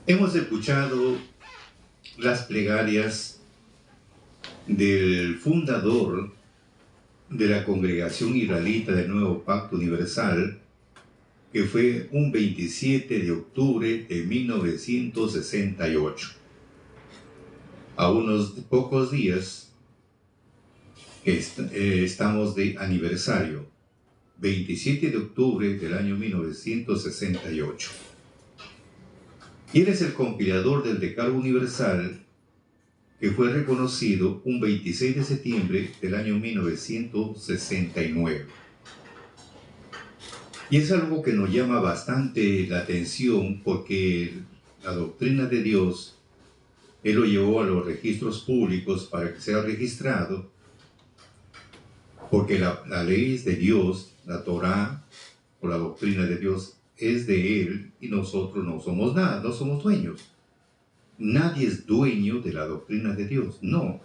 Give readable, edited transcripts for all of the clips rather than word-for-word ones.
Hemos escuchado las plegarias del fundador de la Congregación Israelita del Nuevo Pacto Universal, que fue un 27 de octubre de 1968. A unos pocos días estamos de aniversario, 27 de octubre del año 1968. Y él es el compilador del Decálogo Universal, que fue reconocido un 26 de septiembre del año 1969. Y es algo que nos llama bastante la atención, porque la doctrina de Dios, Él lo llevó a los registros públicos para que sea registrado, porque la ley es de Dios, la Torá o la doctrina de Dios es de Él, y nosotros no somos nada, no somos dueños. Nadie es dueño de la doctrina de Dios, no.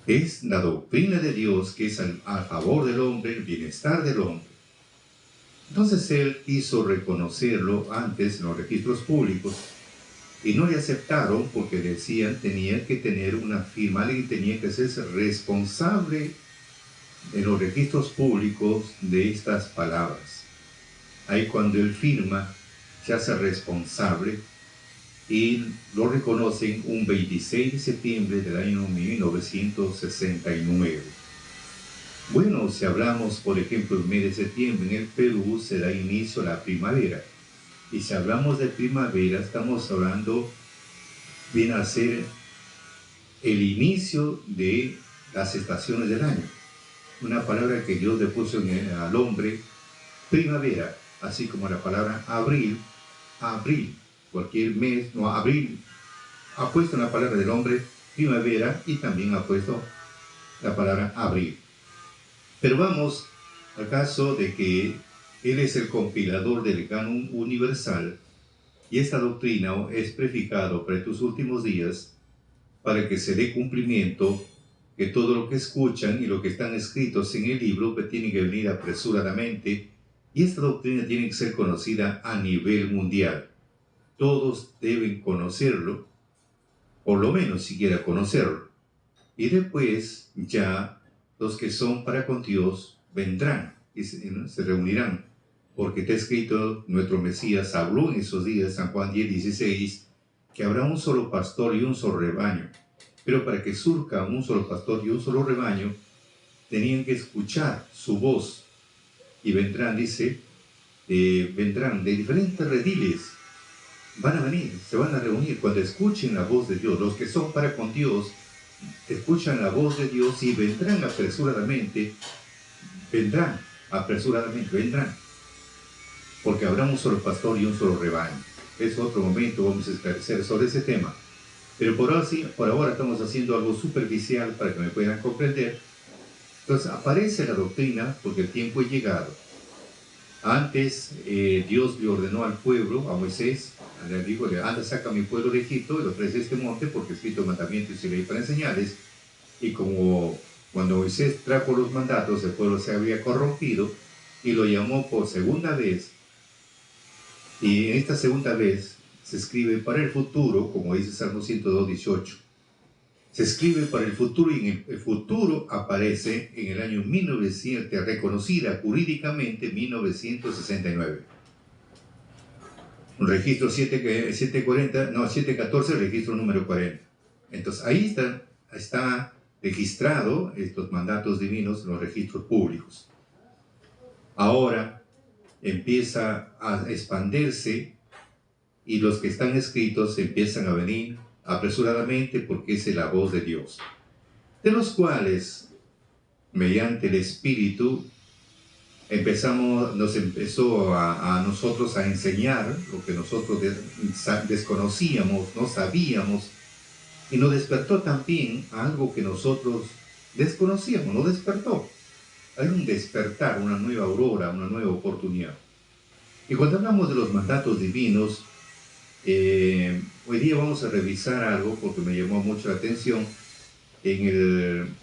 Es la doctrina de Dios que es a favor del hombre, el bienestar del hombre. Entonces él quiso reconocerlo antes en los registros públicos y no le aceptaron porque decían tenía que tener una firma, alguien tenía que hacerse responsable en los registros públicos de estas palabras. Ahí cuando él firma, se hace responsable y lo reconocen un 26 de septiembre del año 1969. Bueno, si hablamos, por ejemplo, el mes de septiembre en el Perú se da inicio a la primavera. Y si hablamos de primavera, estamos hablando, viene a ser el inicio de las estaciones del año. Una palabra que Dios le puso al hombre, primavera, así como la palabra abril, abril. Cualquier mes, no, abril, ha puesto en la palabra del hombre primavera y también ha puesto la palabra abril. Pero vamos al caso de que él es el compilador del canon universal y esta doctrina es prefijado para estos últimos días para que se dé cumplimiento que todo lo que escuchan y lo que están escritos en el libro tiene que venir apresuradamente y esta doctrina tiene que ser conocida a nivel mundial. Todos deben conocerlo, por lo menos siquiera conocerlo. Y después ya los que son para con Dios vendrán y se reunirán. Porque está escrito, nuestro Mesías habló en esos días, San Juan 10:16, que habrá un solo pastor y un solo rebaño. Pero para que surja un solo pastor y un solo rebaño, tenían que escuchar su voz. Y vendrán, dice, vendrán de diferentes rediles. Van a venir, se van a reunir cuando escuchen la voz de Dios. Los que son para con Dios escuchan la voz de Dios y vendrán apresuradamente, vendrán. Porque habrá un solo pastor y un solo rebaño. Es otro momento, vamos a esclarecer sobre ese tema. Pero por ahora estamos haciendo algo superficial para que me puedan comprender. Entonces aparece la doctrina porque el tiempo es llegado. Antes Dios le ordenó al pueblo, a Moisés, le dijo, anda, saca a mi pueblo de Egipto y lo traes a este monte porque he escrito mandamientos y ley para enseñarles. Y como cuando Moisés trajo los mandatos, el pueblo se había corrompido y lo llamó por segunda vez. Y en esta segunda vez se escribe para el futuro, como dice Salmo 102:18. Se escribe para el futuro y en el futuro aparece en el año 1900, reconocida jurídicamente 1969. Un registro 714, registro número 40. Entonces ahí está registrado estos mandatos divinos en los registros públicos. Ahora empieza a expandirse y los que están escritos empiezan a venir apresuradamente porque es la voz de Dios, de los cuales mediante el Espíritu nos empezó a nosotros a enseñar lo que nosotros desconocíamos, no sabíamos, y nos despertó también a algo que nosotros desconocíamos, nos despertó. Hay un despertar, una nueva aurora, una nueva oportunidad. Y cuando hablamos de los mandatos divinos, hoy día vamos a revisar algo porque me llamó mucho la atención en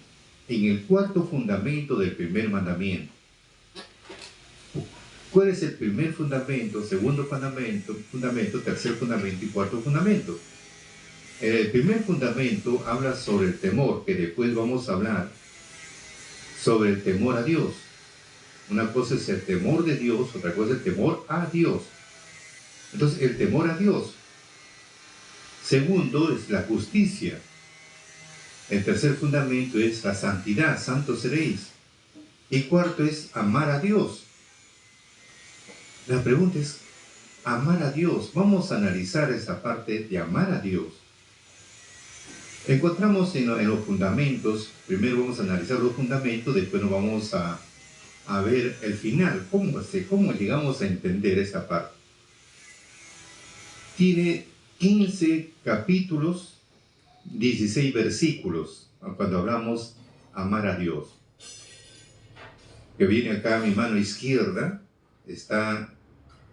el cuarto fundamento del primer mandamiento. ¿Cuál es el primer fundamento, segundo fundamento, tercer fundamento y cuarto fundamento? El primer fundamento habla sobre el temor, que después vamos a hablar sobre el temor a Dios. Una cosa es el temor de Dios, otra cosa es el temor a Dios. Entonces, el temor a Dios. Segundo es la justicia. El tercer fundamento es la santidad, santos seréis. Y cuarto es amar a Dios. La pregunta es, amar a Dios. Vamos a analizar esa parte de amar a Dios. Encontramos en los fundamentos, primero vamos a analizar los fundamentos, después nos vamos a ver el final, cómo llegamos a entender esa parte. Tiene 15 capítulos, 16 versículos, cuando hablamos amar a Dios. Que viene acá a mi mano izquierda, está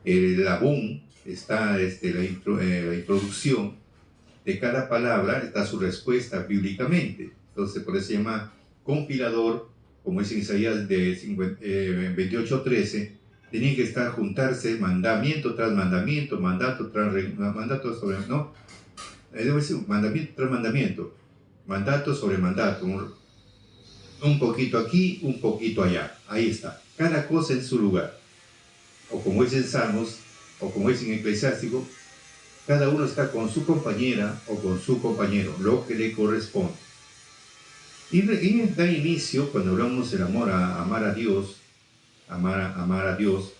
el labón, está la introducción de cada palabra, está su respuesta bíblicamente. Entonces, por eso se llama compilador, como dice Isaías de 28:13, tenían que juntarse mandamiento tras mandamiento, mandato tras mandato sobre, ¿no? Debe decir mandamiento tras mandamiento, mandato sobre mandato, un poquito aquí, un poquito allá. Ahí está, cada cosa en su lugar. O como es en Salmos, o como es en Eclesiástico, cada uno está con su compañera o con su compañero, lo que le corresponde. Y da inicio, cuando hablamos del amor amar a Dios, amar a Dios,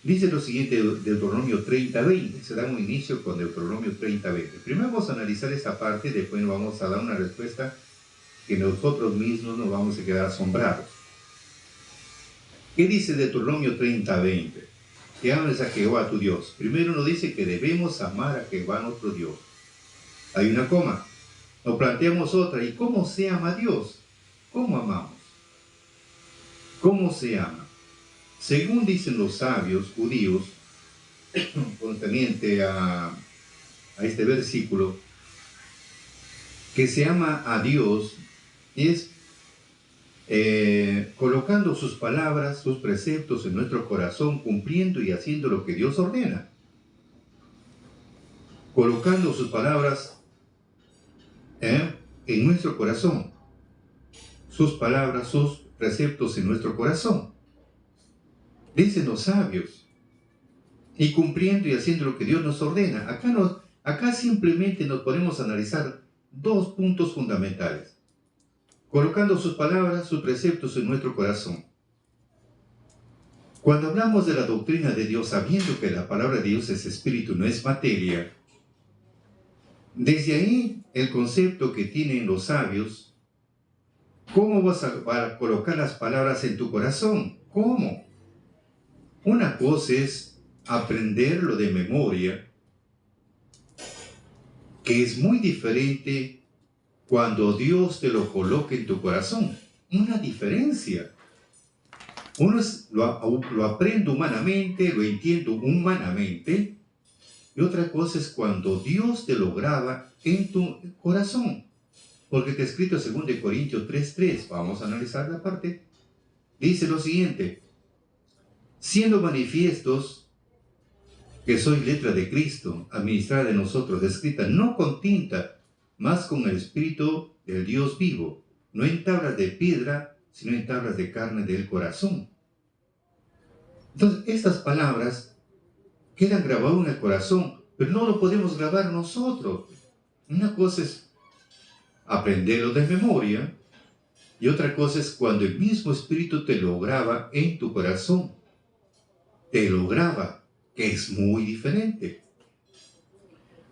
dice lo siguiente, Deuteronomio 30:20, se da un inicio con Deuteronomio 30:20. Primero vamos a analizar esa parte, después vamos a dar una respuesta que nosotros mismos nos vamos a quedar asombrados. ¿Qué dice Deuteronomio 30:20? Que ames a Jehová tu Dios. Primero nos dice que debemos amar a Jehová nuestro Dios. Hay una coma. Nos planteamos otra. ¿Y cómo se ama a Dios? ¿Cómo amamos? ¿Cómo se ama? Según dicen los sabios judíos, concerniente a este versículo, que se ama a Dios es colocando sus palabras, sus preceptos en nuestro corazón, cumpliendo y haciendo lo que Dios ordena. Colocando sus palabras en nuestro corazón. Sus palabras, sus preceptos en nuestro corazón. Dicen los sabios. Y cumpliendo y haciendo lo que Dios nos ordena. Acá simplemente nos podemos analizar dos puntos fundamentales. Colocando sus palabras, sus preceptos en nuestro corazón. Cuando hablamos de la doctrina de Dios, sabiendo que la palabra de Dios es espíritu, no es materia, desde ahí el concepto que tienen los sabios, ¿cómo vas a colocar las palabras en tu corazón? ¿Cómo? Una cosa es aprenderlo de memoria, que es muy diferente cuando Dios te lo coloque en tu corazón. Una diferencia. Uno lo aprendo humanamente, lo entiendo humanamente, y otra cosa es cuando Dios te lo graba en tu corazón. Porque está escrito en 2 Corintios 3:3, vamos a analizar la parte, dice lo siguiente: siendo manifiestos que soy letra de Cristo, administrada de nosotros, escrita no con tinta, más con el Espíritu del Dios vivo, no en tablas de piedra, sino en tablas de carne del corazón. Entonces, estas palabras quedan grabadas en el corazón, pero no lo podemos grabar nosotros. Una cosa es aprenderlo de memoria, y otra cosa es cuando el mismo Espíritu te lo graba en tu corazón. Te lo graba, que es muy diferente.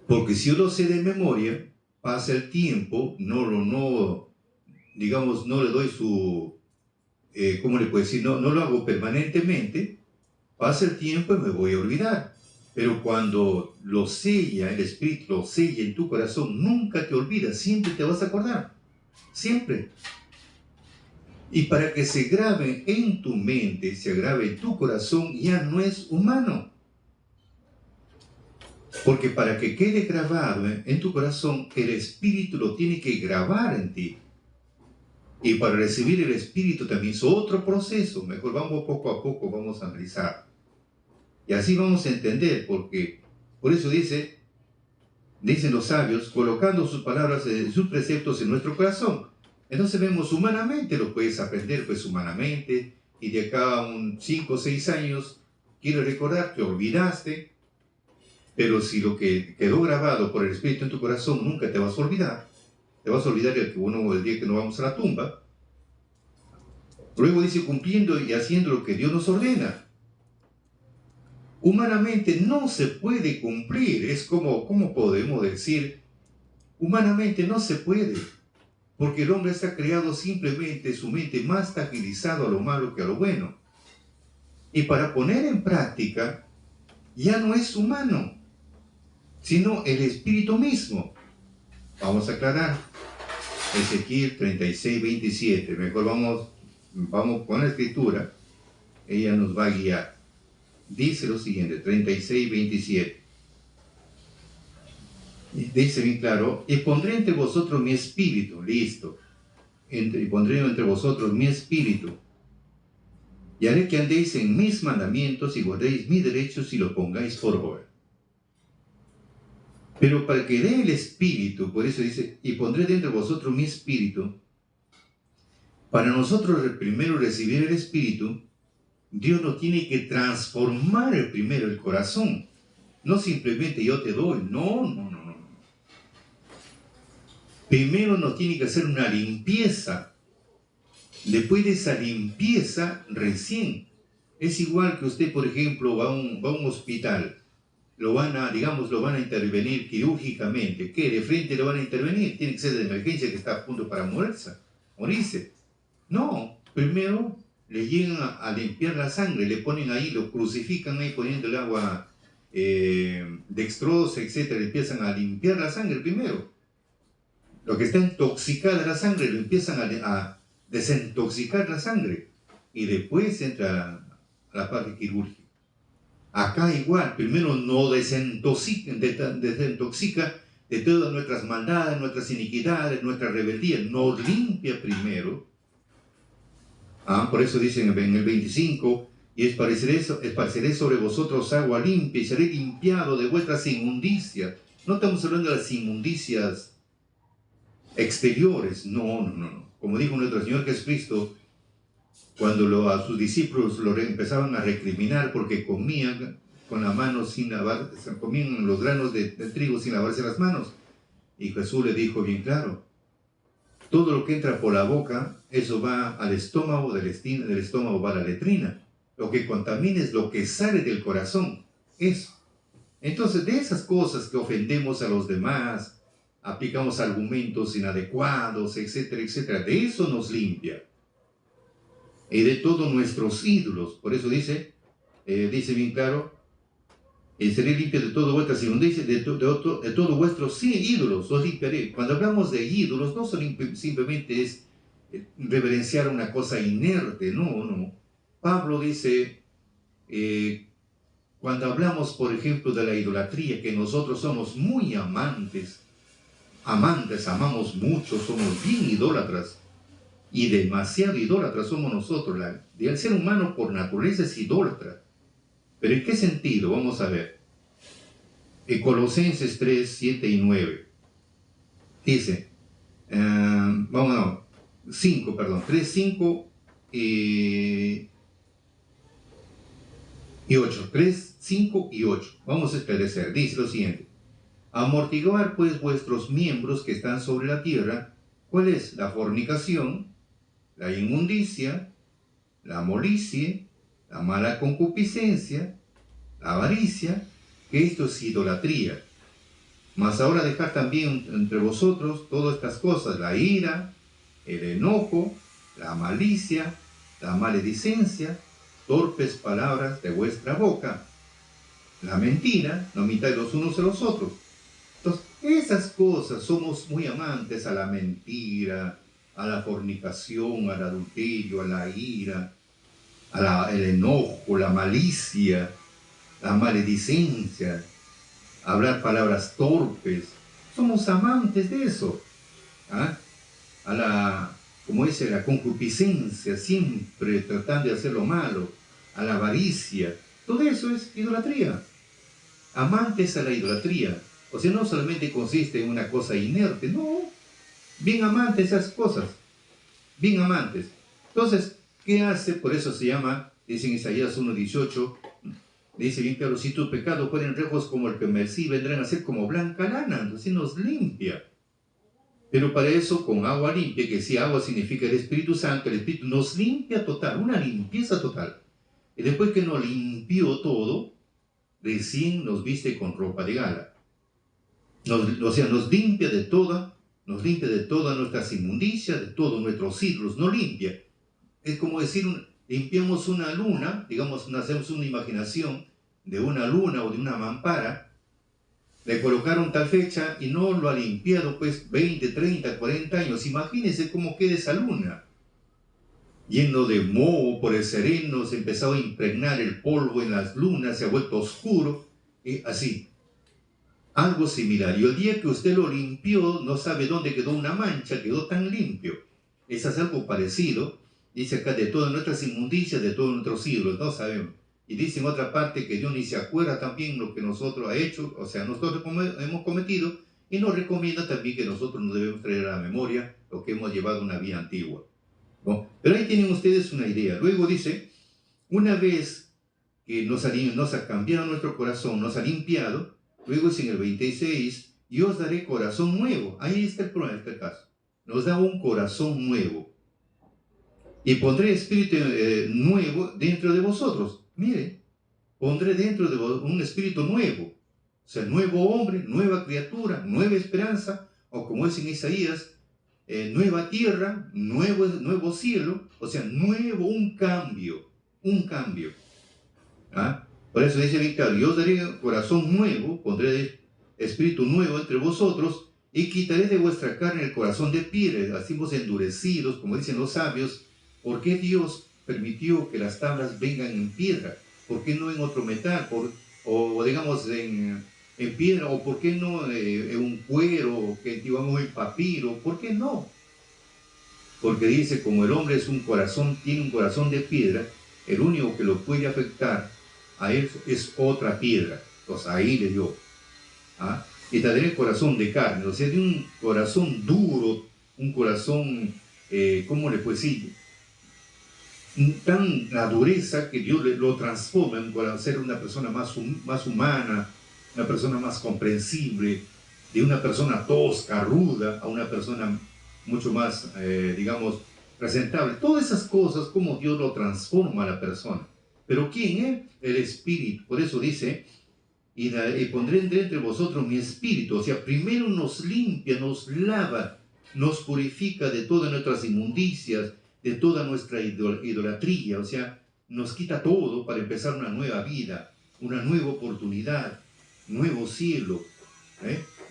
Porque si yo lo sé de memoria, pasa el tiempo, no le doy su, ¿cómo le puedo decir? No lo hago permanentemente, pasa el tiempo y me voy a olvidar. Pero cuando lo sella, el Espíritu lo sella en tu corazón, nunca te olvidas, siempre te vas a acordar, siempre. Y para que se grabe en tu mente, se grabe en tu corazón, ya no es humano. Porque para que quede grabado en tu corazón, el Espíritu lo tiene que grabar en ti. Y para recibir el Espíritu también es otro proceso. Mejor vamos poco a poco, vamos a analizar. Y así vamos a entender, porque por eso dicen los sabios, colocando sus palabras, sus preceptos en nuestro corazón. Entonces vemos humanamente, lo puedes aprender pues humanamente, y de acá a 5 o 6 años, quiero recordar que olvidaste, pero si lo que quedó grabado por el Espíritu en tu corazón, nunca te vas a olvidar. Te vas a olvidar el día que nos vamos a la tumba. Luego dice, cumpliendo y haciendo lo que Dios nos ordena. Humanamente no se puede cumplir. Es como, ¿cómo podemos decir? Humanamente no se puede. Porque el hombre está creado simplemente, su mente más está agilizado a lo malo que a lo bueno. Y para poner en práctica, ya no es humano, sino el espíritu mismo. Vamos a aclarar. Ezequiel 36, 27. Mejor vamos con la escritura. Ella nos va a guiar. Dice lo siguiente, 36, 27. Dice bien claro, y pondré entre vosotros mi espíritu, listo. Y pondré entre vosotros mi espíritu. Y haré que andéis en mis mandamientos y guardéis mis derechos y lo pongáis por obra. Pero para que dé el espíritu, por eso dice, y pondré dentro de vosotros mi espíritu. Para nosotros primero recibir el espíritu, Dios nos tiene que transformar primero el corazón. No simplemente yo te doy, no. Primero nos tiene que hacer una limpieza. Después de esa limpieza, recién. Es igual que usted, por ejemplo, va a un hospital. Lo van a intervenir quirúrgicamente. ¿Qué? ¿De frente lo van a intervenir? Tiene que ser de emergencia que está a punto para morirse. No, primero le llegan a limpiar la sangre, le ponen ahí, lo crucifican ahí poniendo el agua dextrosa, etc. Le empiezan a limpiar la sangre primero. Lo que está intoxicada la sangre, lo empiezan a desintoxicar la sangre. Y después entra a la parte quirúrgica. Acá igual, primero no desintoxica de todas nuestras maldades, nuestras iniquidades, nuestra rebeldía. Nos limpia primero. Por eso dicen en el 25, y esparceré sobre vosotros agua limpia y seré limpiado de vuestras inmundicias. No estamos hablando de las inmundicias exteriores, no. Como dijo nuestro Señor Jesucristo, cuando a sus discípulos empezaban a recriminar porque comían con la mano sin lavar, comían los granos de trigo sin lavarse las manos. Y Jesús le dijo bien claro, todo lo que entra por la boca, eso va al estómago, del estómago va a la letrina. Lo que contamina es lo que sale del corazón, eso. Entonces, de esas cosas que ofendemos a los demás, aplicamos argumentos inadecuados, etcétera, de eso nos limpia. Y de todos nuestros ídolos, por eso dice bien claro, seré limpio de todas vuestras inmundicias, de todos vuestros ídolos, os limpiaré. Cuando hablamos de ídolos, no simplemente es reverenciar una cosa inerte, no. Pablo dice, cuando hablamos, por ejemplo, de la idolatría, que nosotros somos muy amantes, amamos mucho, somos bien idólatras, y demasiado idólatras somos nosotros. El ser humano por naturaleza es idólatra. ¿Pero en qué sentido? Vamos a ver. En Colosenses 3, 7 y 9. Dice, 3, 5 y 8. 3, 5 y 8. Vamos a esclarecer. Dice lo siguiente. Amortiguar pues vuestros miembros que están sobre la tierra. ¿Cuál es? La fornicación, la inmundicia, la molicie, la mala concupiscencia, la avaricia, que esto es idolatría. Mas ahora dejar también entre vosotros todas estas cosas, la ira, el enojo, la malicia, la maledicencia, torpes palabras de vuestra boca, la mentira, no mintáis los unos a los otros. Entonces, esas cosas, somos muy amantes a la mentira, a la fornicación, al adulterio, a la ira, el enojo, la malicia, la maledicencia, hablar palabras torpes. Somos amantes de eso. Como dice, la concupiscencia, siempre tratando de hacer lo malo, a la avaricia. Todo eso es idolatría. Amantes a la idolatría. O sea, no solamente consiste en una cosa inerte, no. Bien amantes a esas cosas. Bien amantes. Entonces, ¿qué hace? Por eso se llama, dice en Isaías 1:18, dice bien claro, si tus pecados fueren rojos como el carmesí, vendrán a ser como blanca lana. Entonces nos limpia. Pero para eso, con agua limpia, que si agua significa el Espíritu Santo, el Espíritu nos limpia total, una limpieza total. Y después que nos limpió todo, recién nos viste con ropa de gala. O sea, nos limpia de todas nuestras inmundicias, de todos nuestros ídolos, nos limpia. Es como decir, limpiamos una luna, digamos, hacemos una imaginación de una luna o de una mampara, le colocaron tal fecha y no lo ha limpiado pues 20, 30, 40 años. Imagínense cómo queda esa luna. Lleno de moho por el sereno, se empezó a impregnar el polvo en las lunas, se ha vuelto oscuro, así. Algo similar. Y el día que usted lo limpió, no sabe dónde quedó una mancha, quedó tan limpio. Eso es algo parecido. Dice acá, de todas nuestras inmundicias, de todos nuestros ídolos, no sabemos. Y dice en otra parte que Dios ni se acuerda también lo que nosotros ha hecho, o sea, nosotros hemos cometido, y nos recomienda también que nosotros nos debemos traer a la memoria lo que hemos llevado una vida antigua. ¿No? Pero ahí tienen ustedes una idea. Luego dice, una vez que nos ha cambiado nuestro corazón, nos ha limpiado, luego es en el 26, yo os daré corazón nuevo. Ahí está el problema, este caso. Nos da un corazón nuevo. Y pondré espíritu nuevo dentro de vosotros. Mire, pondré dentro de vosotros un espíritu nuevo. O sea, nuevo hombre, nueva criatura, nueva esperanza, o como es en Isaías, nueva tierra, nuevo cielo, o sea, nuevo, un cambio. ¿Ah? Por eso dice bien claro, yo os daré corazón nuevo, pondré espíritu nuevo entre vosotros, y quitaré de vuestra carne el corazón de piedra, así vos endurecidos, como dicen los sabios. ¿Por qué Dios permitió que las tablas vengan en piedra? ¿Por qué no en otro metal? O digamos en piedra, o por qué no en un cuero, que antiguamente en papiro, ¿por qué no? Porque dice, como el hombre tiene un corazón de piedra, el único que lo puede afectar a él es otra piedra. Entonces ahí le dio. ¿Ah? Y te daré el corazón de carne, o sea, de un corazón duro, un corazón, ¿cómo le puedo decir? Tan la dureza que Dios lo transforma para ser una persona más humana, una persona más comprensible, de una persona tosca, ruda, a una persona mucho más, digamos, presentable. Todas esas cosas, como Dios lo transforma a la persona. Pero ¿quién es? El Espíritu. Por eso dice, y pondré entre vosotros mi Espíritu. O sea, primero nos limpia, nos lava, nos purifica de todas nuestras inmundicias, de toda nuestra idolatría. O sea, nos quita todo para empezar una nueva vida, una nueva oportunidad, nuevo cielo,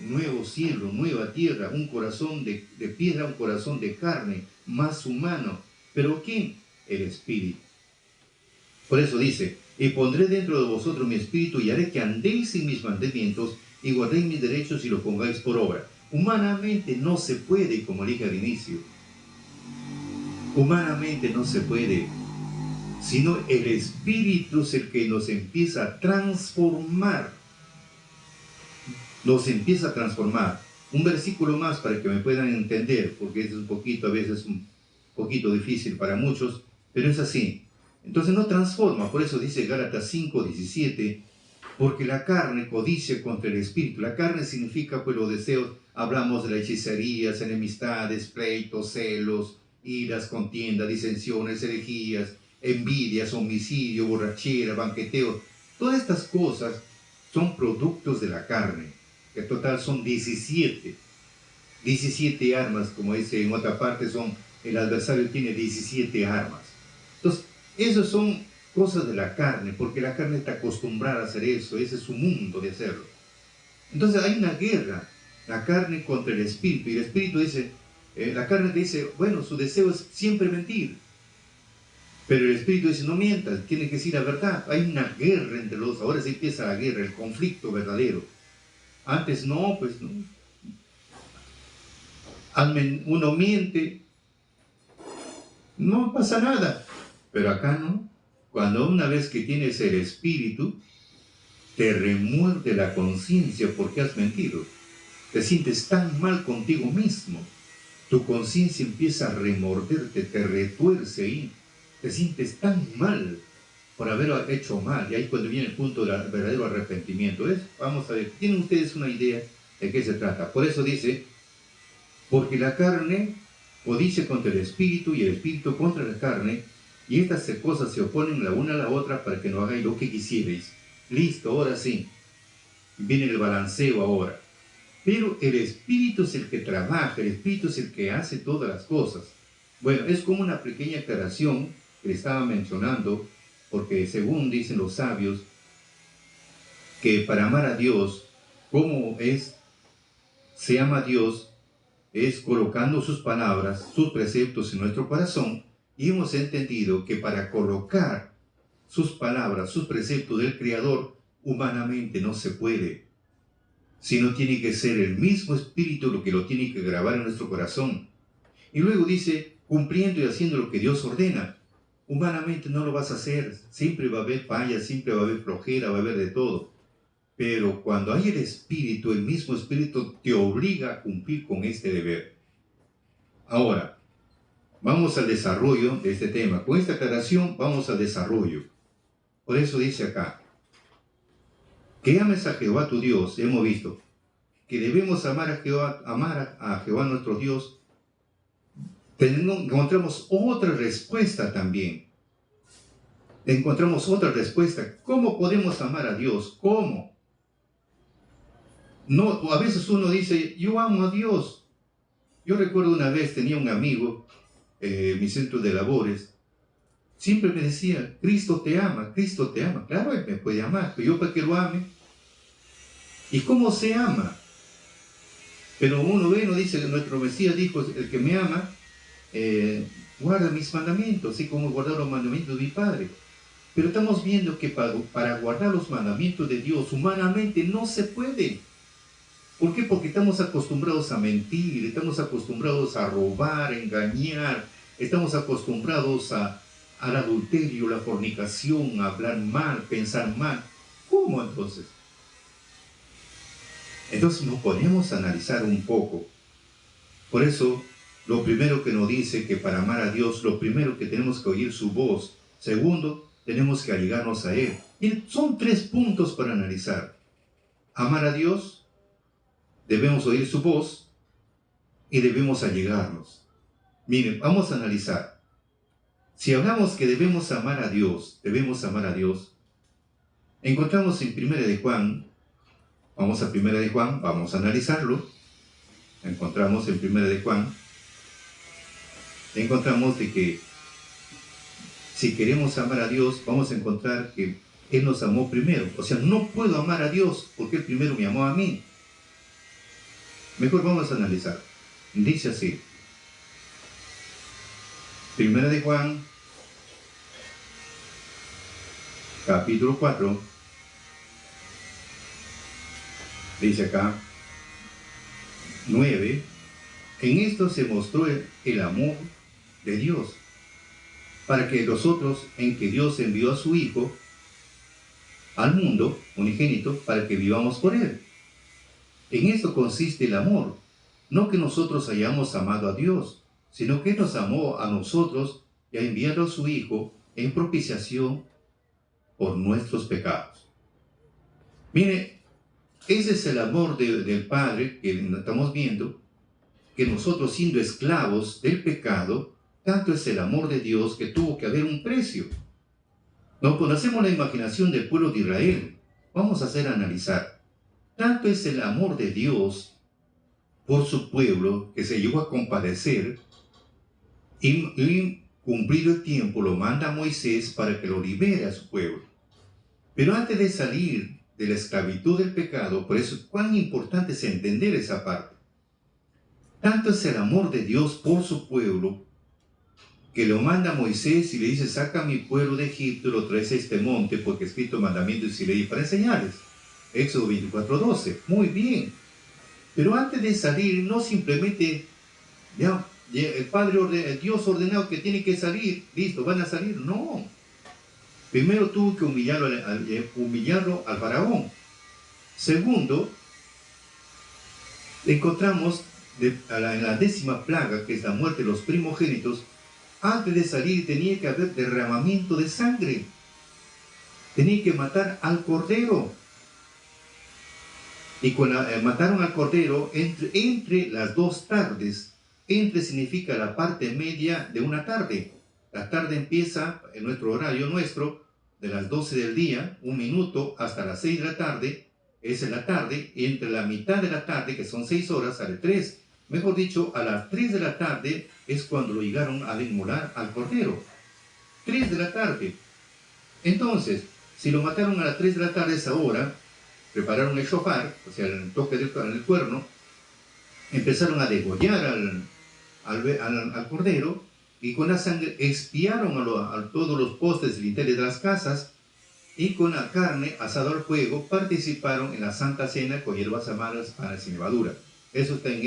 nuevo cielo, nueva tierra, un corazón de piedra, un corazón de carne, más humano. ¿Pero quién? El Espíritu. Por eso dice, y pondré dentro de vosotros mi espíritu y haré que andéis en mis mandamientos y guardéis mis derechos y los pongáis por obra. Humanamente no se puede, como dije al inicio. Humanamente no se puede, sino el Espíritu es el que nos empieza a transformar. Nos empieza a transformar. Un versículo más para que me puedan entender, porque es un poquito, a veces un poquito difícil para muchos, pero es así. Entonces no transforma, por eso dice Gálatas 5:17, porque la carne codicia contra el Espíritu. La carne significa pues los deseos, hablamos de las hechicerías, enemistades, pleitos, celos, iras, contiendas, disensiones, herejías, envidias, homicidio, borrachera, banqueteo. Todas estas cosas son productos de la carne, que en total son 17 armas, como dice en otra parte, el adversario tiene 17 armas. Entonces, esas son cosas de la carne, porque la carne está acostumbrada a hacer eso, ese es su mundo de hacerlo. Entonces hay una guerra, la carne contra el espíritu, y el espíritu dice, la carne dice, bueno, su deseo es siempre mentir, pero el espíritu dice, no mientas, tienes que decir la verdad. Hay una guerra entre los dos, ahora se empieza la guerra, el conflicto verdadero. Antes no, pues no. Uno miente, no pasa nada, pero acá no. Cuando una vez que tienes el espíritu, te remuerde la conciencia porque has mentido. Te sientes tan mal contigo mismo. Tu conciencia empieza a remorderte, te retuerce ahí. Te sientes tan mal por haber hecho mal. Y ahí cuando viene el punto del verdadero arrepentimiento. Vamos a ver, ¿tienen ustedes una idea de qué se trata? Por eso dice, porque la carne codicia contra el espíritu y el espíritu contra la carne, y estas cosas se oponen la una a la otra para que no hagáis lo que quisierais. Listo, ahora sí. Viene el balanceo ahora. Pero el espíritu es el que trabaja, el espíritu es el que hace todas las cosas. Bueno, es como una pequeña aclaración que le estaba mencionando, porque según dicen los sabios, que para amar a Dios, ¿cómo se ama a Dios? Es colocando sus palabras, sus preceptos en nuestro corazón, y hemos entendido que para colocar sus palabras, sus preceptos del Creador, humanamente no se puede, sino tiene que ser el mismo Espíritu lo que lo tiene que grabar en nuestro corazón. Y luego dice, cumpliendo y haciendo lo que Dios ordena. Humanamente no lo vas a hacer, siempre va a haber fallas, siempre va a haber flojera, va a haber de todo. Pero cuando hay el Espíritu, el mismo Espíritu te obliga a cumplir con este deber. Ahora, vamos al desarrollo de este tema. Con esta aclaración vamos al desarrollo. Por eso dice acá, que ames a Jehová tu Dios. Hemos visto que debemos amar a Jehová nuestro Dios. Encontramos otra respuesta también. Encontramos otra respuesta. ¿Cómo podemos amar a Dios? ¿Cómo? No, a veces uno dice, yo amo a Dios. Yo recuerdo una vez tenía un amigo en mi centro de labores. Siempre me decía, Cristo te ama, Cristo te ama. Claro, Él me puede amar, pero yo para que lo ame. ¿Y cómo se ama? Pero uno ve, no dice, nuestro Mesías dijo, el que me ama, guarda mis mandamientos, así como guardar los mandamientos de mi Padre. Pero estamos viendo que para guardar los mandamientos de Dios humanamente no se puede. ¿Por qué? Porque estamos acostumbrados a mentir, estamos acostumbrados a robar, a engañar, estamos acostumbrados al adulterio, la fornicación, a hablar mal, pensar mal. ¿Cómo entonces? Entonces nos ponemos a analizar un poco. Por eso, lo primero que nos dice que para amar a Dios, lo primero que tenemos que oír su voz. Segundo, tenemos que allegarnos a Él. Y son 3 puntos para analizar. Amar a Dios, debemos oír su voz y debemos allegarnos. Miren, vamos a analizar. Si hablamos que debemos amar a Dios, encontramos en 1 de Juan, vamos a 1 de Juan, vamos a analizarlo. Encontramos en 1 de Juan, encontramos de que si queremos amar a Dios, vamos a encontrar que Él nos amó primero. O sea, no puedo amar a Dios porque Él primero me amó a mí. Mejor vamos a analizar. Dice así, 1 de Juan, capítulo 4, dice acá, 9, en esto se mostró el amor de Dios, para que nosotros, en que Dios envió a su Hijo al mundo, unigénito, para que vivamos por Él. En esto consiste el amor, no que nosotros hayamos amado a Dios, sino que Él nos amó a nosotros y ha enviado a su Hijo en propiciación por nuestros pecados. Mire, ese es el amor del Padre que estamos viendo, que nosotros siendo esclavos del pecado, tanto es el amor de Dios que tuvo que haber un precio. No, cuando hacemos la imaginación del pueblo de Israel, vamos a hacer analizar. Tanto es el amor de Dios por su pueblo que se llegó a compadecer y cumplido el tiempo lo manda a Moisés para que lo libere a su pueblo. Pero antes de salir de la esclavitud del pecado, por eso cuán importante es entender esa parte. Tanto es el amor de Dios por su pueblo que lo manda a Moisés y le dice, saca a mi pueblo de Egipto y lo traes a este monte porque he escrito mandamientos y leyes para enseñarles. Éxodo 24:12. Muy bien. Pero antes de salir, no simplemente el Dios ordenado que tiene que salir, listo, van a salir. No. Primero tuvo que humillarlo al faraón. Segundo, encontramos en la 10ª plaga, que es la muerte de los primogénitos. Antes de salir tenía que haber derramamiento de sangre. Tenía que matar al cordero. Y cuando mataron al cordero, entre las 2 tardes, entre significa la parte media de una tarde. La tarde empieza, en nuestro horario nuestro, de las 12 del día, 1 minuto, hasta las 6 de la tarde. Esa es la tarde. Entre la mitad de la tarde, que son 6 horas, sale 3. Mejor dicho, a las 3 de la tarde es cuando lo llegaron a inmolar al cordero. 3 de la tarde. Entonces, si lo mataron a las 3 de la tarde, esa hora, prepararon el shofar, o sea, el toque del cuerno, empezaron a degollar al cordero, y con la sangre expiaron a todos los postes literes de las casas, y con la carne asada al fuego participaron en la Santa Cena con hierbas amargas, panes y levadura. Eso está en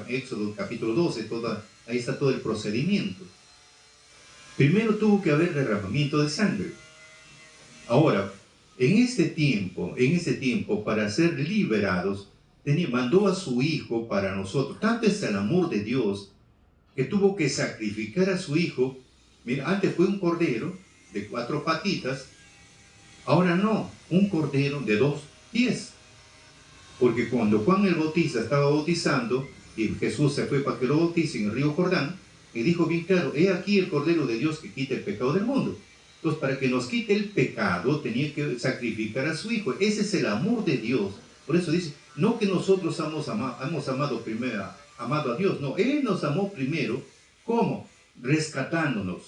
Éxodo capítulo 12, ahí está todo el procedimiento. Primero tuvo que haber derramamiento de sangre. Ahora, en este tiempo, para ser liberados, mandó a su Hijo para nosotros. Tanto es el amor de Dios que tuvo que sacrificar a su Hijo. Mira, antes fue un cordero de 4 patitas, ahora no, un cordero de 2 pies. Porque cuando Juan el Bautista estaba bautizando, y Jesús se fue para que lo bautice en el río Jordán, y dijo bien claro: he aquí el Cordero de Dios que quita el pecado del mundo. Entonces, para que nos quite el pecado, tenía que sacrificar a su Hijo. Ese es el amor de Dios. Por eso dice, no que nosotros hemos amado primero, amado a Dios. No, Él nos amó primero. ¿Cómo? Rescatándonos.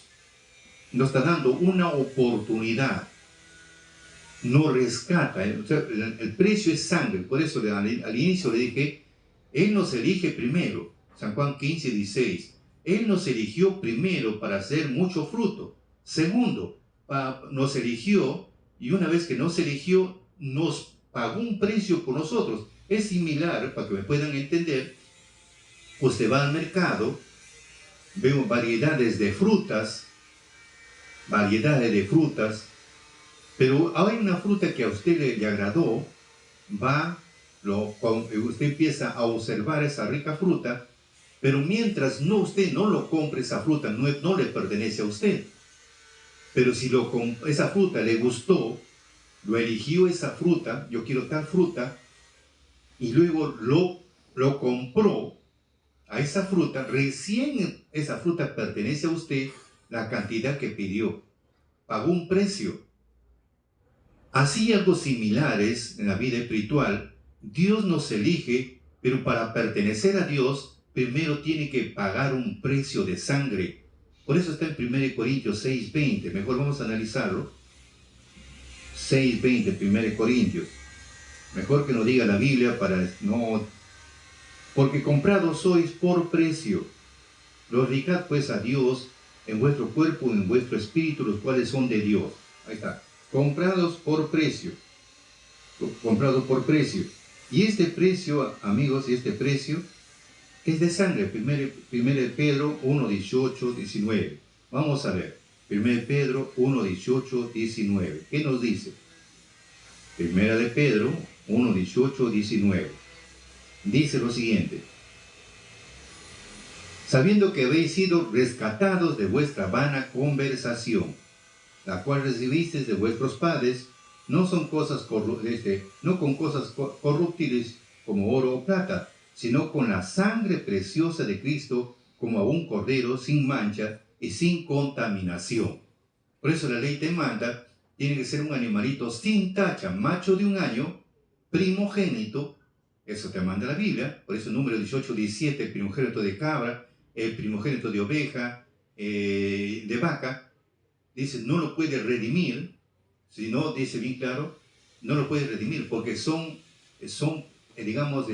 Nos está dando una oportunidad. Nos rescata. O sea, el precio es sangre. Por eso al inicio le dije, Él nos elige primero. San Juan 15, 16. Él nos eligió primero para hacer mucho fruto. Segundo, nos eligió, y una vez que nos eligió, nos pagó un precio por nosotros. Es similar, para que me puedan entender, usted va al mercado, vemos variedades de frutas, pero hay una fruta que a usted le agradó, usted empieza a observar esa rica fruta, pero mientras usted no lo compre, esa fruta no le pertenece a usted. Pero si esa fruta le gustó, lo eligió esa fruta, yo quiero tal fruta, y luego lo compró a esa fruta, recién esa fruta pertenece a usted, la cantidad que pidió. Pagó un precio. Así algo similares en la vida espiritual. Dios nos elige, pero para pertenecer a Dios, primero tiene que pagar un precio de sangre. Por eso está en 1 Corintios 6:20. Mejor vamos a analizarlo. 6:20, 1 Corintios. Mejor que no diga la Biblia para no... Porque comprados sois por precio. Glorificad pues a Dios en vuestro cuerpo y en vuestro espíritu, los cuales son de Dios. Ahí está. Comprados por precio. Comprados por precio. Y este precio, amigos, es de sangre. 1 Pedro 1, 18, 19. Vamos a ver. 1 Pedro 1, 18, 19. ¿Qué nos dice? 1 Pedro 1, 18, 19. Dice lo siguiente: sabiendo que habéis sido rescatados de vuestra vana conversación, la cual recibisteis de vuestros padres, no con cosas corruptibles como oro o plata, sino con la sangre preciosa de Cristo, como a un cordero sin mancha y sin contaminación. Por eso la ley te manda, tiene que ser un animalito sin tacha, macho de 1 año, primogénito. Eso te manda la Biblia. Por eso número 18, 17, el primogénito de cabra, el primogénito de oveja, de vaca, dice, no lo puede redimir. Si no, dice bien claro, no lo puede redimir, porque son digamos,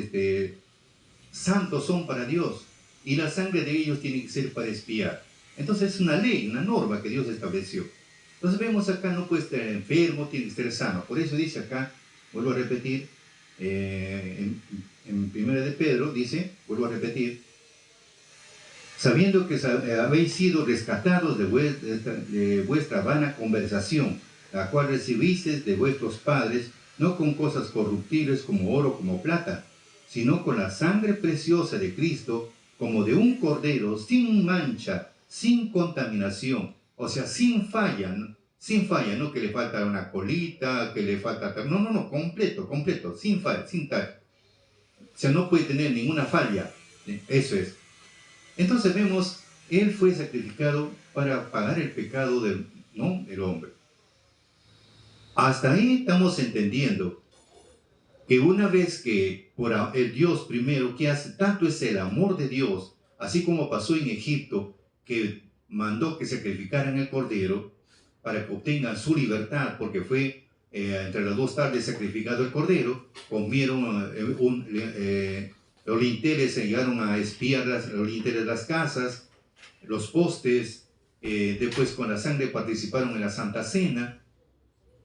santos son para Dios, y la sangre de ellos tiene que ser para expiar. Entonces es una ley, una norma que Dios estableció. Entonces vemos acá, no puede estar enfermo, tiene que estar sano. Por eso dice acá, vuelvo a repetir, en 1 de Pedro dice, vuelvo a repetir, sabiendo que habéis sido rescatados de vuestra vana conversación, la cual recibisteis de vuestros padres, no con cosas corruptibles como oro, como plata, sino con la sangre preciosa de Cristo, como de un cordero sin mancha, sin contaminación, o sea, sin falla, ¿no? Sin falla, no que le falta una colita, que le falta... No, completo, sin falla, sin tal. O sea, no puede tener ninguna falla. Eso es. Entonces vemos, Él fue sacrificado para pagar el pecado del, ¿no?, del hombre. Hasta ahí estamos entendiendo que una vez que por el Dios primero que hace, tanto es el amor de Dios, así como pasó en Egipto, que mandó que sacrificaran el cordero para que obtengan su libertad, porque fue entre las 2 tardes sacrificado el cordero, comieron los linteles, se llegaron a espiar los linteles de las casas, los postes, después con la sangre participaron en la Santa Cena,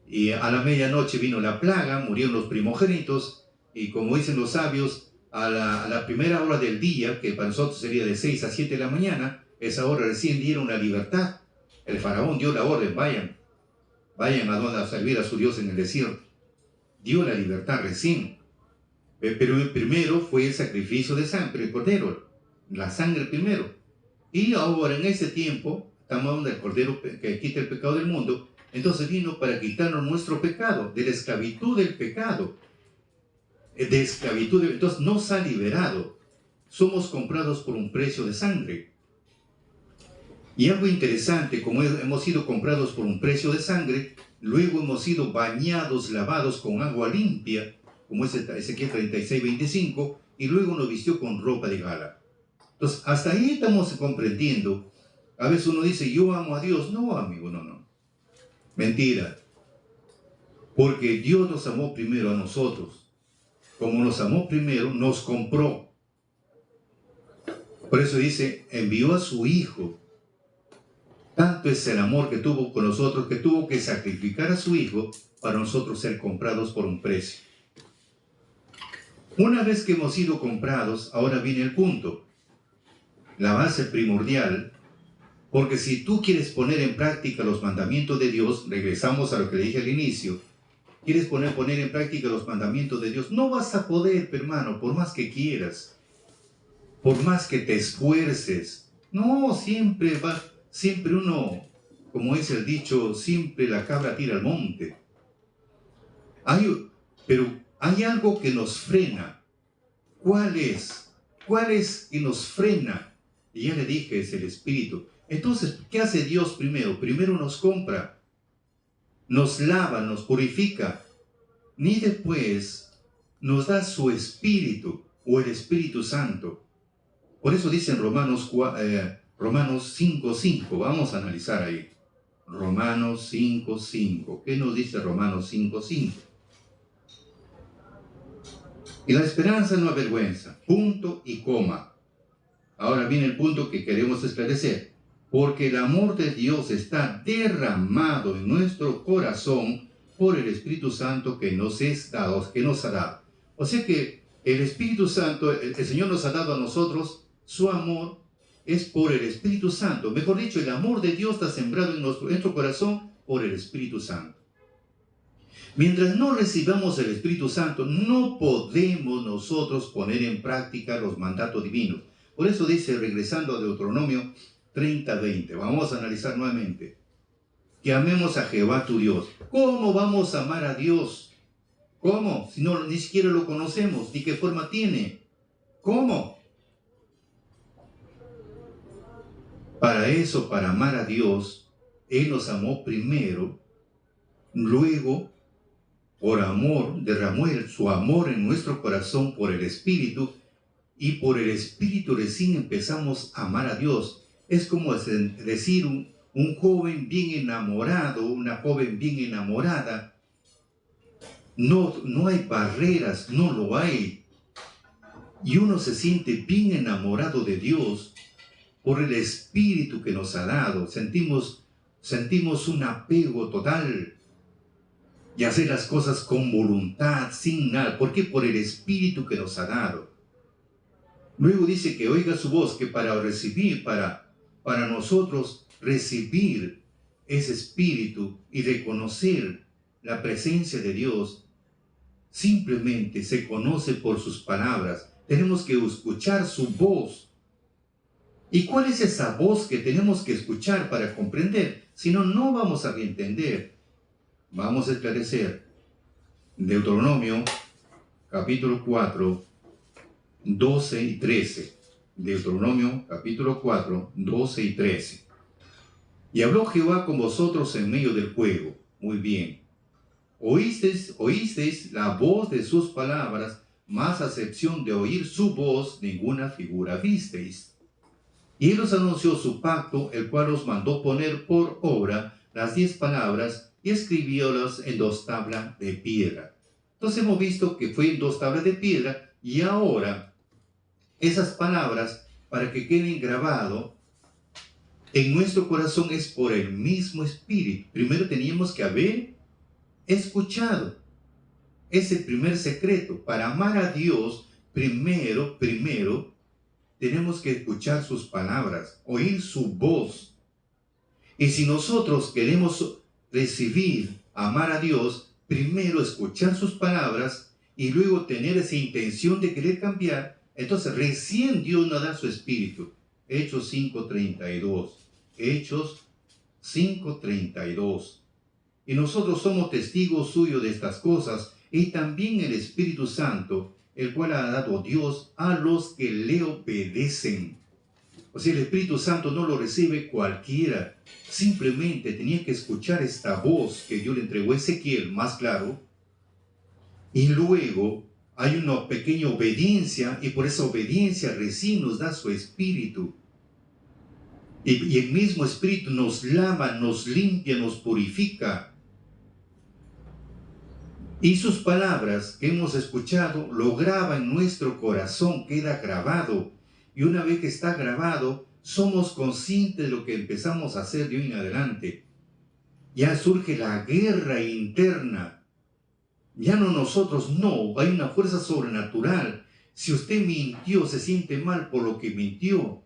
y a la medianoche vino la plaga, murieron los primogénitos, y como dicen los sabios, a la primera hora del día, que para nosotros sería de 6 a 7 de la mañana, esa hora recién dieron la libertad. El faraón dio la orden, vayan a servir a su Dios en el desierto. Dio la libertad recién. Pero primero fue el sacrificio de sangre, el cordero, la sangre primero. Y ahora en ese tiempo, estamos hablando del cordero que quita el pecado del mundo, entonces vino para quitarnos nuestro pecado, de la esclavitud del pecado. De esclavitud, entonces nos ha liberado. Somos comprados por un precio de sangre. Y algo interesante, como hemos sido comprados por un precio de sangre, luego hemos sido bañados, lavados con agua limpia, como es Ezequiel 36:25, y luego nos vistió con ropa de gala. Entonces, hasta ahí estamos comprendiendo. A veces uno dice, yo amo a Dios. No, amigo, no. Mentira. Porque Dios nos amó primero a nosotros. Como nos amó primero, nos compró. Por eso dice, envió a su Hijo. Tanto es el amor que tuvo con nosotros, que tuvo que sacrificar a su Hijo para nosotros ser comprados por un precio. Una vez que hemos sido comprados, ahora viene el punto. La base primordial, porque si tú quieres poner en práctica los mandamientos de Dios, regresamos a lo que le dije al inicio, quieres poner en práctica los mandamientos de Dios, no vas a poder, hermano, por más que quieras, por más que te esfuerces. No, siempre uno, como es el dicho, siempre la cabra tira al monte. Pero hay algo que nos frena. ¿Cuál es? ¿Cuál es que nos frena? Y ya le dije, es el Espíritu. Entonces, ¿qué hace Dios primero? Primero nos compra, nos lava, nos purifica, ni después nos da su Espíritu o el Espíritu Santo. Por eso dice en Romanos 5:5, vamos a analizar ahí. Romanos 5:5. ¿Qué nos dice Romanos 5:5? Y la esperanza no avergüenza, punto y coma. Ahora viene el punto que queremos esclarecer. Porque el amor de Dios está derramado en nuestro corazón por el Espíritu Santo que nos ha dado. O sea que el Espíritu Santo, el Señor nos ha dado a nosotros, su amor es por el Espíritu Santo. Mejor dicho, el amor de Dios está sembrado en nuestro corazón por el Espíritu Santo. Mientras no recibamos el Espíritu Santo, no podemos nosotros poner en práctica los mandatos divinos. Por eso dice, regresando a Deuteronomio 30:20, vamos a analizar nuevamente. Que amemos a Jehová tu Dios. ¿Cómo vamos a amar a Dios? ¿Cómo? Si no, ni siquiera lo conocemos, ni qué forma tiene. ¿Cómo? Para eso, para amar a Dios, Él nos amó primero, luego, por amor, derramó su amor en nuestro corazón por el Espíritu, y por el Espíritu recién empezamos a amar a Dios. Es como decir un joven bien enamorado, una joven bien enamorada. No hay barreras, no lo hay. Y uno se siente bien enamorado de Dios por el Espíritu que nos ha dado. Sentimos un apego total y hacer las cosas con voluntad, sin nada. ¿Por qué? Por el Espíritu que nos ha dado. Luego dice que oiga su voz, que para nosotros recibir es espíritu y reconocer la presencia de Dios, simplemente se conoce por sus palabras. Tenemos que escuchar su voz. ¿Y cuál es esa voz que tenemos que escuchar para comprender? Si no, no vamos a entender. Vamos a esclarecer. Deuteronomio, capítulo 4, 12 y 13. Deuteronomio, capítulo 4, 12 y 13. Y habló Jehová con vosotros en medio del fuego. Muy bien. Oísteis la voz de sus palabras, más a excepción de oír su voz, ninguna figura visteis. Y él os anunció su pacto, el cual os mandó poner por obra las 10 palabras y escribiólas en 2 tablas de piedra. Entonces hemos visto que fue en 2 tablas de piedra, y ahora esas palabras, para que queden grabadas en nuestro corazón, es por el mismo Espíritu. Primero teníamos que haber escuchado. Es el primer secreto. Para amar a Dios, primero tenemos que escuchar sus palabras, oír su voz. Y si nosotros queremos recibir, amar a Dios, primero escuchar sus palabras y luego tener esa intención de querer cambiar, entonces recién Dios nos da su espíritu. Hechos 5:32. Hechos 5:32. Y nosotros somos testigos suyos de estas cosas, y también el Espíritu Santo, el cual ha dado Dios a los que le obedecen. O sea, el Espíritu Santo no lo recibe cualquiera. Simplemente tenía que escuchar esta voz que Dios le entregó a Ezequiel, más claro. Y luego hay una pequeña obediencia, y por esa obediencia recién nos da su Espíritu. Y el mismo Espíritu nos lava, nos limpia, nos purifica. Y sus palabras que hemos escuchado lo graba en nuestro corazón, queda grabado. Y una vez que está grabado, somos conscientes de lo que empezamos a hacer de hoy en adelante. Ya surge la guerra interna. Ya no nosotros, no, hay una fuerza sobrenatural. Si usted mintió, se siente mal por lo que mintió.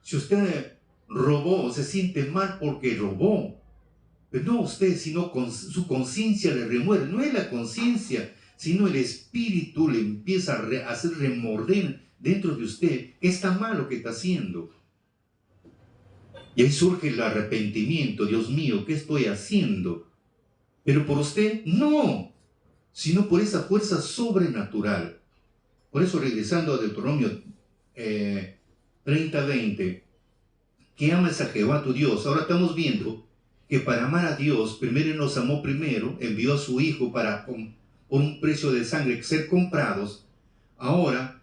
Si usted robó, se siente mal porque robó. Pero no usted, sino con su conciencia le remueve. No es la conciencia, sino el espíritu le empieza a hacer remorder dentro de usted que está mal lo que está haciendo. Y ahí surge el arrepentimiento. Dios mío, ¿qué estoy haciendo? Pero por usted, no, sino por esa fuerza sobrenatural. Por eso, regresando a Deuteronomio 30:20, que ames a Jehová tu Dios. Ahora estamos viendo que para amar a Dios, primero nos amó primero, envió a su Hijo para, por un precio de sangre, ser comprados. Ahora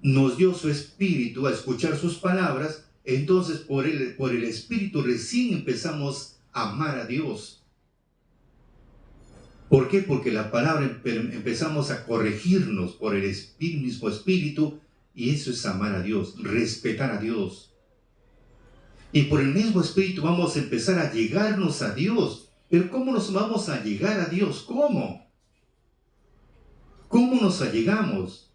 nos dio su Espíritu a escuchar sus palabras. Entonces por el Espíritu recién empezamos a amar a Dios. ¿Por qué? Porque la palabra empezamos a corregirnos por el mismo Espíritu, y eso es amar a Dios, respetar a Dios. Y por el mismo Espíritu vamos a empezar a llegarnos a Dios. Pero ¿cómo nos vamos a llegar a Dios? ¿Cómo? ¿Cómo nos allegamos?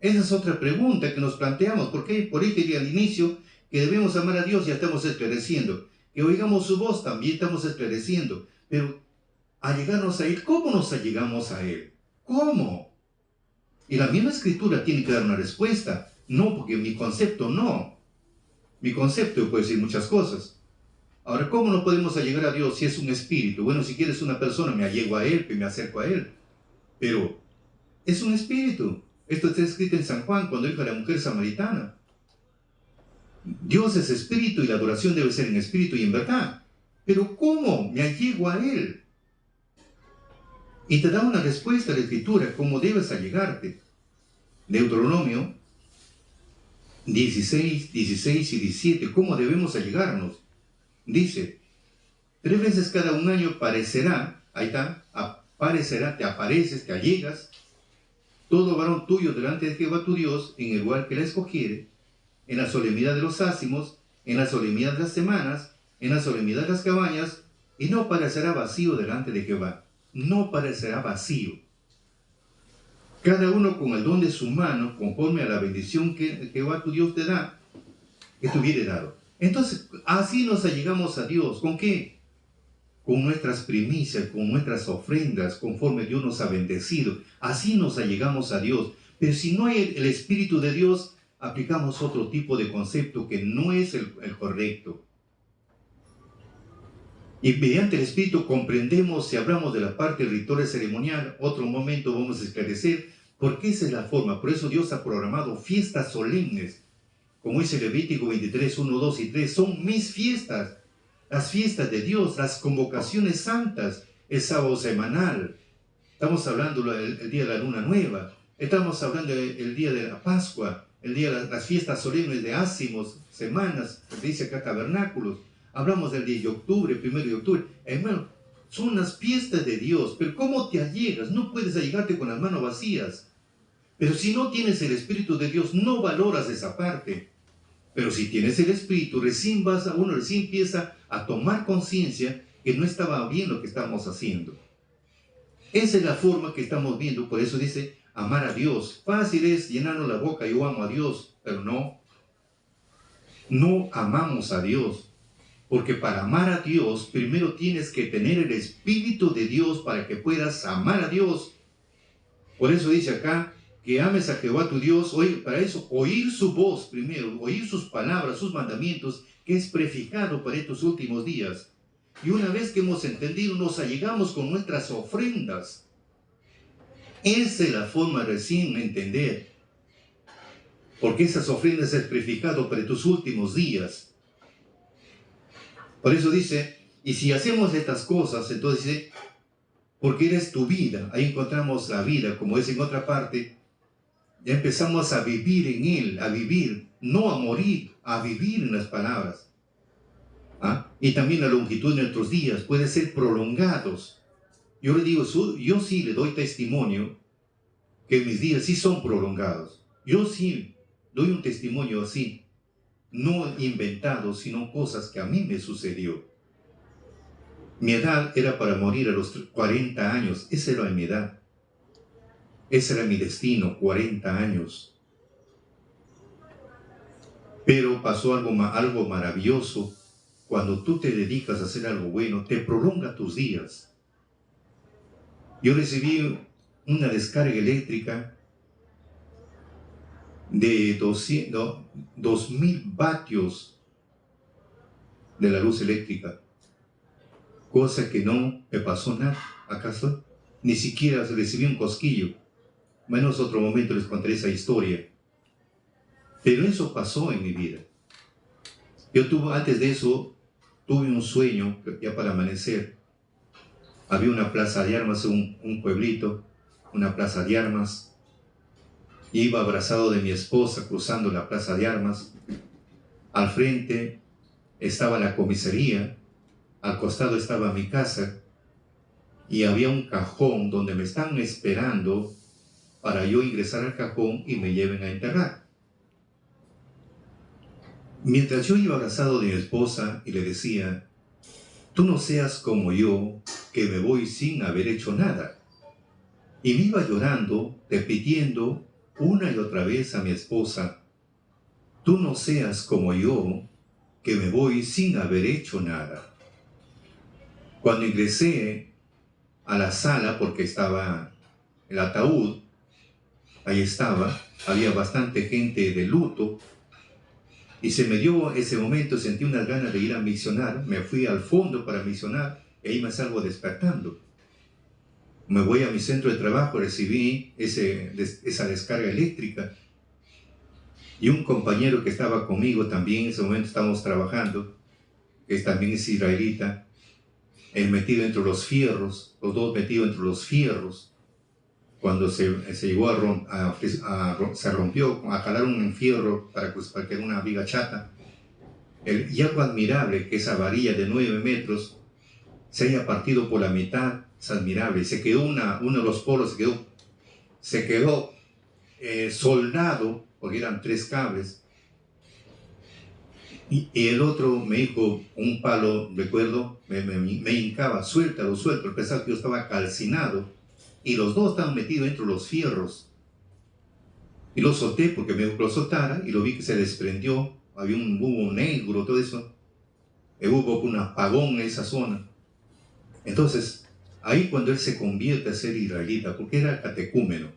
Esa es otra pregunta que nos planteamos. Porque por ahí te di al inicio que debemos amar a Dios, ya estamos esclareciendo. Que oigamos su voz, también estamos esclareciendo. Pero allegarnos a Él, ¿cómo nos allegamos a Él? ¿Cómo? Y la misma Escritura tiene que dar una respuesta. No, porque mi concepto no. Mi concepto puede decir muchas cosas. Ahora, ¿cómo nos podemos allegar a Dios si es un espíritu? Bueno, si quieres una persona, me allego a Él, que me acerco a Él. Pero es un espíritu. Esto está escrito en San Juan, cuando dijo a la mujer samaritana. Dios es espíritu y la adoración debe ser en espíritu y en verdad. Pero ¿cómo me allego a Él? Y te da una respuesta a la Escritura, cómo debes allegarte. Deuteronomio 16 y 17, ¿cómo debemos allegarnos? Dice, 3 veces cada un año aparecerá, ahí está, aparecerá, te apareces, te allegas, todo varón tuyo delante de Jehová tu Dios, en el lugar que la escogiere, en la solemnidad de los ácimos, en la solemnidad de las semanas, en la solemnidad de las cabañas, y no parecerá vacío delante de Jehová. No parecerá vacío. Cada uno con el don de su mano, conforme a la bendición que Jehová tu Dios te da, que te hubiere dado. Entonces, así nos allegamos a Dios. ¿Con qué? con nuestras primicias, con nuestras ofrendas, conforme Dios nos ha bendecido. Así nos allegamos a Dios. Pero si no hay el Espíritu de Dios, aplicamos otro tipo de concepto que no es el correcto. Y mediante el Espíritu comprendemos, si hablamos de la parte ritual ceremonial, otro momento vamos a esclarecer, porque esa es la forma. Por eso Dios ha programado fiestas solemnes. Como dice Levítico 23, 1, 2 y 3, son mis fiestas, las fiestas de Dios, las convocaciones santas, el sábado semanal. Estamos hablando del día de la luna nueva, estamos hablando del día de la Pascua, el día de las fiestas solemnes de ácimos, semanas, que dice acá tabernáculos. Hablamos del 10 de octubre, 1 de octubre. Hermano, son las fiestas de Dios, pero ¿cómo te allegas? No puedes allegarte con las manos vacías. Pero si no tienes el Espíritu de Dios, no valoras esa parte. Pero si tienes el Espíritu, recién empieza a tomar conciencia que no estaba bien lo que estamos haciendo. Esa es la forma que estamos viendo. Por eso dice, amar a Dios. Fácil es llenarnos la boca, yo amo a Dios, pero no amamos a Dios. Porque para amar a Dios, primero tienes que tener el Espíritu de Dios para que puedas amar a Dios. Por eso dice acá, que ames a Jehová tu Dios, para eso, oír su voz primero, oír sus palabras, sus mandamientos, que es prefijado para estos últimos días. Y una vez que hemos entendido, nos allegamos con nuestras ofrendas. Esa es la forma recién de entender. Porque esas ofrendas es prefijado para tus últimos días. Por eso dice, y si hacemos estas cosas, entonces dice, porque eres tu vida. Ahí encontramos la vida, como es en otra parte. Ya empezamos a vivir en Él, a vivir, no a morir, a vivir en las palabras. Y también la longitud de nuestros días puede ser prolongados. Yo le digo, yo sí le doy testimonio que mis días sí son prolongados. Yo sí doy un testimonio así. No inventado, sino cosas que a mí me sucedió. Mi edad era para morir a los 40 años. Esa era mi edad. Ese era mi destino, 40 años. Pero pasó algo maravilloso. Cuando tú te dedicas a hacer algo bueno, te prolonga tus días. Yo recibí una descarga eléctrica de 2000 vatios de la luz eléctrica, cosa que no me pasó nada. ¿Acaso? Ni siquiera recibí un cosquillo. Menos otro momento les contaré esa historia. Pero eso pasó en mi vida. Antes de eso, tuve un sueño, ya para amanecer. Había una plaza de armas, un pueblito, una plaza de armas. Iba abrazado de mi esposa cruzando la plaza de armas. Al frente estaba la comisaría, al costado estaba mi casa y había un cajón donde me están esperando para yo ingresar al cajón y me lleven a enterrar. Mientras yo iba abrazado de mi esposa y le decía, tú no seas como yo, que me voy sin haber hecho nada. Y me iba llorando, repitiendo una y otra vez a mi esposa, tú no seas como yo, que me voy sin haber hecho nada. Cuando ingresé a la sala, porque estaba el ataúd, ahí estaba, había bastante gente de luto, y se me dio ese momento, sentí unas ganas de ir a misionar, me fui al fondo para misionar, y ahí me salgo despertando. Me voy a mi centro de trabajo, recibí esa descarga eléctrica. Y un compañero que estaba conmigo también, en ese momento estábamos trabajando, que también es israelita, metido entre los fierros, los dos metidos entre los fierros. Cuando se llegó se rompió, a jalar un fierro para que era una viga chata. Y algo admirable, que esa varilla de 9 metros se haya partido por la mitad, es admirable. Se quedó uno de los polos, se quedó soldado, porque eran 3 cables. Y el otro me dijo, un palo, recuerdo, me hincaba, suéltalo, pensaba que yo estaba calcinado. Y los dos estaban metidos dentro de los fierros. Y lo solté porque me dijo que lo soltara y lo vi que se desprendió. Había un humo negro, todo eso. Hubo un apagón en esa zona. Entonces, ahí cuando él se convierte a ser israelita, porque era catecúmeno,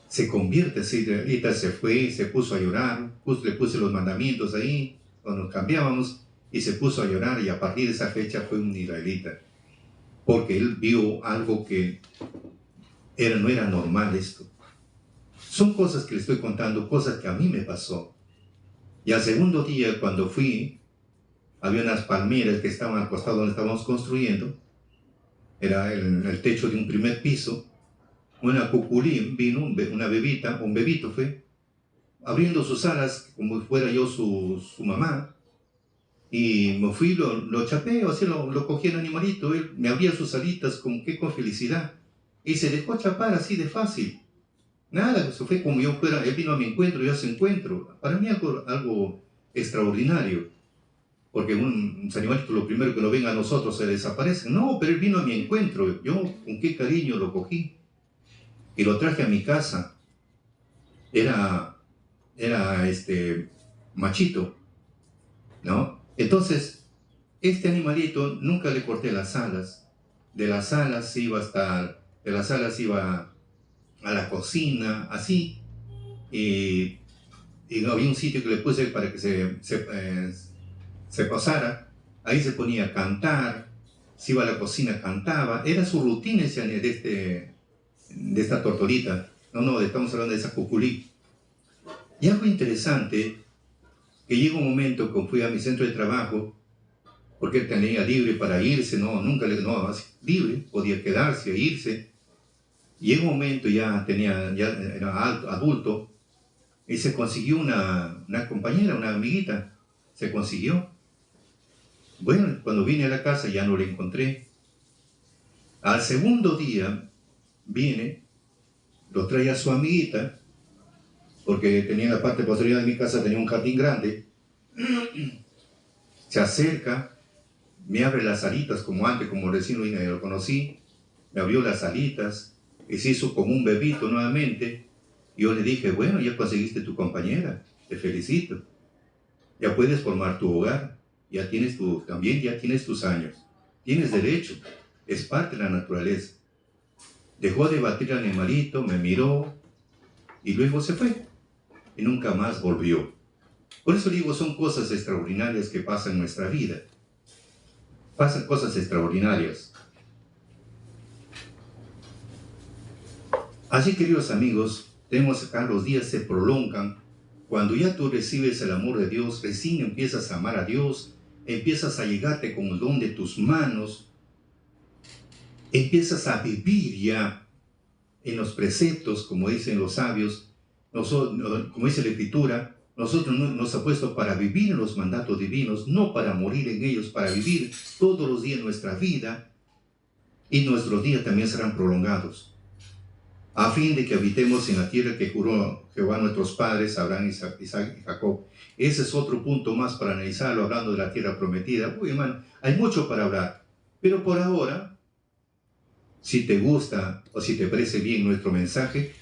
se convierte a ser israelita, se fue, se puso a llorar, le puse los mandamientos ahí, cuando nos cambiábamos, y se puso a llorar, y a partir de esa fecha fue un israelita, porque él vio algo que no era normal esto. Son cosas que le estoy contando, cosas que a mí me pasó. Y al segundo día, cuando fui, había unas palmeras que estaban al costado donde estábamos construyendo, era el techo de un primer piso, una cuculín, vino una bebita, un bebito fue, abriendo sus alas como si fuera yo su mamá, y me fui, lo chapé, o sea, lo cogí el animalito, él me abría sus alitas como que con felicidad, y se dejó chapar así de fácil. Nada, eso fue como yo fuera, él vino a mi encuentro, yo a su encuentro. Para mí algo extraordinario, porque un animalito lo primero que lo ven a nosotros se desaparece. No, pero él vino a mi encuentro, yo con qué cariño lo cogí y lo traje a mi casa. Era machito, ¿no? Entonces, este animalito nunca le corté las alas. De las alas iba a la cocina, así. Y había un sitio que le puse para que se posara. Ahí se ponía a cantar, se iba a la cocina, cantaba. Era su rutina de esta tortolita. No, estamos hablando de esa cuculí. Y algo interesante, que llega un momento que fui a mi centro de trabajo, porque él tenía libre para irse, libre, podía quedarse e irse. Y en un momento ya era adulto, y se consiguió una compañera, una amiguita, se consiguió. Bueno, cuando vine a la casa ya no la encontré. Al segundo día viene, lo trae a su amiguita, porque tenía en la parte posterior de mi casa, tenía un jardín grande. Se acerca, me abre las alitas como antes, como recién lo conocí, me abrió las alitas, y se hizo como un bebito nuevamente. Yo le dije, bueno, ya conseguiste tu compañera, te felicito. Ya puedes formar tu hogar, ya tienes tus años, tienes derecho, es parte de la naturaleza. Dejó de batir al animalito, me miró y luego se fue y nunca más volvió. Por eso digo, son cosas extraordinarias que pasan en nuestra vida. Pasan cosas extraordinarias. Así, queridos amigos, tenemos acá, los días se prolongan. Cuando ya tú recibes el amor de Dios, recién empiezas a amar a Dios, empiezas a llegarte con el don de tus manos, empiezas a vivir ya en los preceptos, como dicen los sabios, como dice la Escritura, nosotros nos ha puesto para vivir en los mandatos divinos, no para morir en ellos, para vivir todos los días nuestra vida, y nuestros días también serán prolongados, a fin de que habitemos en la tierra que juró Jehová a nuestros padres, Abraham, Isaac y Jacob. Ese es otro punto más para analizarlo, hablando de la tierra prometida. Uy, hermano, hay mucho para hablar, pero por ahora, si te gusta o si te parece bien nuestro mensaje,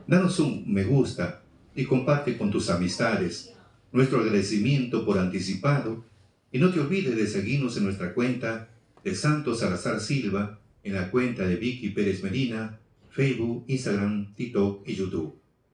danos un me gusta y comparte con tus amistades nuestro agradecimiento por anticipado, y no te olvides de seguirnos en nuestra cuenta de Santos Salazar Silva, en la cuenta de Vicky Pérez Medina, Facebook, Instagram, TikTok y YouTube.